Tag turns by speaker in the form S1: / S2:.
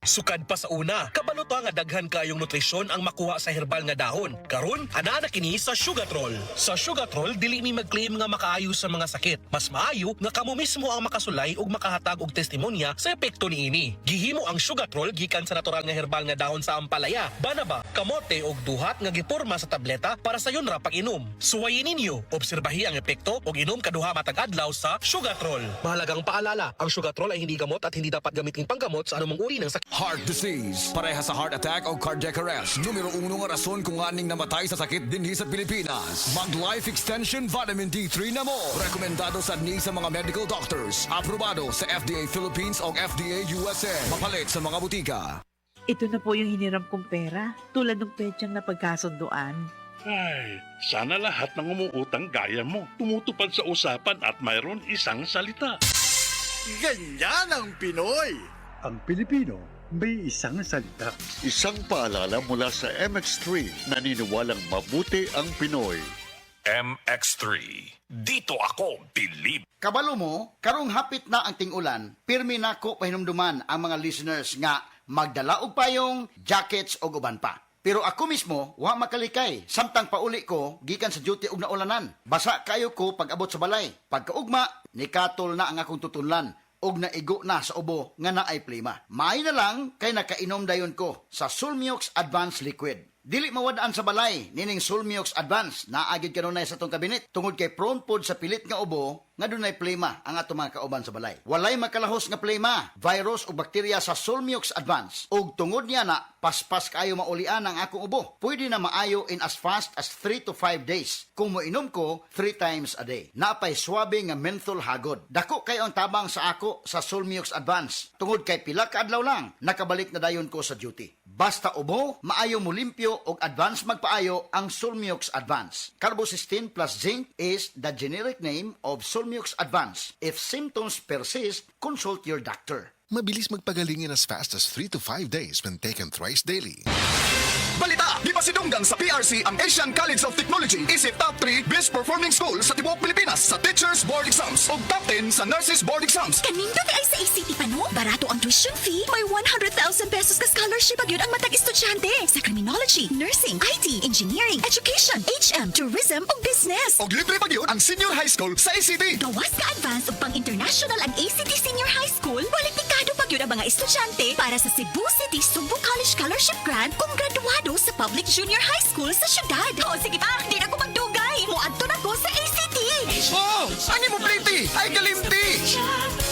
S1: Sukad pa sa una, kabalo to nga daghan kayong nutrisyon ang makuha sa herbal nga dahon. Karon, ana na kini sa Sugatrol. Sa Sugatrol, dili mi mag-claim nga makaayo sa mga sakit. Mas maayo nga kamo mismo ang makasulay ug makahatag og testimonya sa epekto niini. Gihimo ang Sugatrol gikan sa natural nga herbal nga dahon sa ampalaya, banaba, kamote ug duhat nga giporma sa tableta para sa yun ra pag-inom. Suwayin ninyo, obserbahi ang epekto ug inom kaduha matag adlaw sa Sugatrol. Mahalagang paalala, ang Sugatrol ay hindi gamot at hindi dapat gamitin panggamot sa anumang uri ng sakit.
S2: Heart disease, pareha sa heart attack o cardiac arrest. Numero 1 nga rason kung aning namatay sa sakit dinhi sa Pilipinas. Mag Life Extension Vitamin D3 na mo. Rekomendado sa ni sa mga medical doctors. Aprobado sa FDA Philippines o FDA USA. Mapalit sa mga butika.
S3: Ito na po yung hiniram kong pera, tulad ng petsyang napagkasunduan.
S4: Ay, sana lahat ng umuutang gaya mo. Tumutupad sa usapan at mayroon isang salita.
S5: Ganyan ang Pinoy!
S6: Ang Pilipino may isang salita.
S7: Isang paalala mula sa MX3, naniniwalang mabuti ang Pinoy.
S8: MX3. Dito ako, believe.
S5: Kabalo mo, karong hapit na ang ting-ulan, pirmi na ko pahinumduman ang mga listeners nga magdala og payong, jackets o uban pa. Pero ako mismo, wa makalikay. Samtang pauli ko, gikan sa duty og naulanan. Basa kayo ko pag abot sa balay. Pagkaugma, nikatol na ang akong tutunlan. Og naigo na sa ubo nga naay plima. Maay na lang kay nakainom dayon ko sa Sulmiox Advanced Liquid. Dili mawadaan sa balay, nining Sulmiox Advanced, naagid kanunay sa tong kabinet. Tungod kay prone pod sa pilit nga ubo, nga dunay plema ang ato mga kauban sa balay. Walay makalahos nga plema, virus o bakterya sa Sulmiox Advanced. Og tungod niya na, paspas kayo maulian ang akong ubo. Pwede na maayo in as fast as 3 to 5 days. Kung moinom ko, 3 times a day. Napay swabe nga menthol hagod. Dako kayo ang tabang sa ako sa Sulmiox Advanced. Tungod kay pila ka adlaw lang, nakabalik na dayon ko sa duty. Basta ubo, maayo mo limpyo o advance magpaayo ang Sulmiox Advance. Carbocysteine plus zinc is the generic name of Sulmiox Advance. If symptoms persist, consult your doctor.
S9: Mabilis magpagaling in as fast as 3 to 5 days when taken thrice daily.
S2: Balita! Di pa sidunggan sa PRC ang Asian College of Technology. Isip top 3 best performing school sa tibuok Pilipinas sa Teachers Board Exams o top 10 sa Nurses Board Exams.
S10: Kanindot ay sa ACT pa no? Barato ang tuition fee. May 100,000 pesos ka scholarship agad ang matag estudyante sa criminology, nursing, IT, engineering, education, HM, tourism o business.
S2: O libre pa yun ang senior high school sa ACT.
S10: Gawas ka advance o pang-international ang ACT Senior High School. Balitikado pa yun ang mga estudyante para sa Cebu City Subo College Scholarship Grant kung graduado sa Public Junior High School sa syudad. O sige pa, di na ko magdugay. Muadto na ko sa ACT.
S2: Oh! Ani mo pretty! Ay kalimti!